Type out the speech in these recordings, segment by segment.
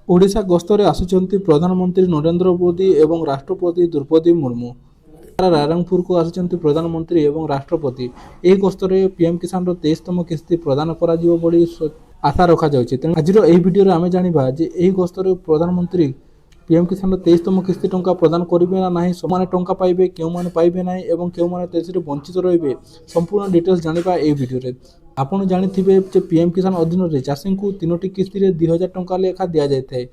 ओडिशा गस्तरे आसुचंती प्रधानमंत्री नरेंद्र मोदी एवं राष्ट्रपति द्रौपदी मुर्मू। रायरंगपुर को आसुचंती प्रधानमंत्री एवं राष्ट्रपति। यह गस्तरे पीएम किसान 23तम किस्ती प्रदान करा जिवो बोली आशा रखा जाउछि। तेणु आजिर एही भिडियो आमे जानिबा जे एही गस्तरे प्रधानमंत्री पीएम किसान 23तम किस्ती टंका प्रदान करिवे ना नाही, समान टंका पाइबे, केउ माने पाइबे नाही एवं केउ माने तेसिरे वंचित रहिबे, संपूर्ण डिटेल्स जानिबा एही भिडियो रे। आपण जानिथिबे जे पीएम किसान अधीन रे चाषी को 3टी किस्ती रे 2000 टंका लेखा दिया जायथाय।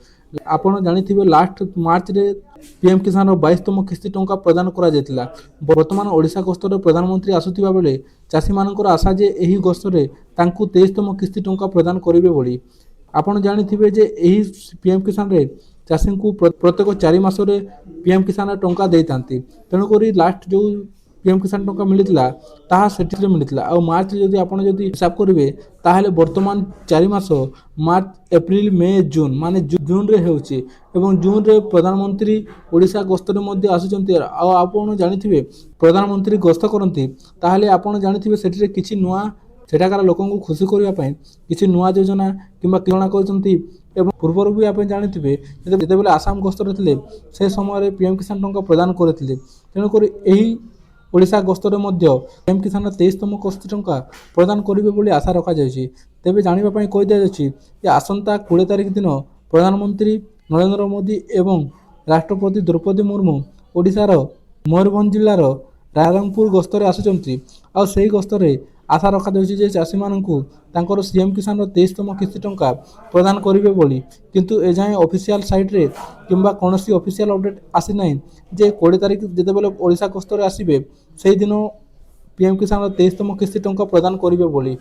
आपण जानिथिबे लास्ट मार्च रे पीएम किसान 22तम किस्ती टंका प्रदान करा जायतिला। वर्तमान ओडिशा गस्तरे प्रधानमंत्री आसुथिबा बेले चाषी मानकर आशा जे एही गस्तरे तांकू 23तम किस्ती टंका प्रदान करिवे बोली। आपण जानिथिबे जे एही पीएम किसान रे चाषी को प्रत्येक 4 मास रे पीएम किसान टंका देइतांती। तेणु करी लास्ट जो पीएम किसान टंका मिलिथिला ताहा सेटिरे मिलिथिला। आ मार्च जदि आपण जदि हिसाब करिवे ताहाले वर्तमान 4 मास मार्च एप्रिल मे जून माने जून रे हेउची एवं जून रे प्रधानमंत्री ओडिशा गस्तरे मध्ये आसुचंती। आ आपण जानिथिबे प्रधानमंत्री गस्त करंती ताहाले आपण जानिथिबे सेटिरे किछि नुआ सेठाकार लोकंकु खुशी करिया पई किछि नुआ योजना किंबा किरणा करचंती। एवं पूर्वर भी आप जानिथिबे जेतेबेले आसाम गस्तरे थिले से समय पीएम किसान टंका प्रदान करथिले। तेणु करी एही ओडिशा गस्तरे मध्य पीएम किसान 23तम किस्ती टंका प्रदान करिवे बोली आशा रखा जायछि। तेबे जानिबा पई कहि दिया जायछि जे आसंता 20 तारिख दिन प्रधानमंत्री नरेंद्र मोदी एवं राष्ट्रपति द्रौपदी मुर्मू ओडिशार मयूरभंज जिल्लार रायरंगपुर गस्तरे आसुचंती। आ सेही गस्तरे आशा रखा जायछि जे चाषी माननकु तांकर सीएम किसान 23तम किस्ती टंका प्रदान करिवे बोली। किंतु एजाए ऑफिशियल साइट रे किंबा कोनोसी ऑफिशियल अपडेट आसी नाही जे 20 तारिख जेतेबेले ओडिशा गस्तरे आसीबे सेही दिन पीएम किसान 23तम किस्ती टंका प्रदान करिवे बोली।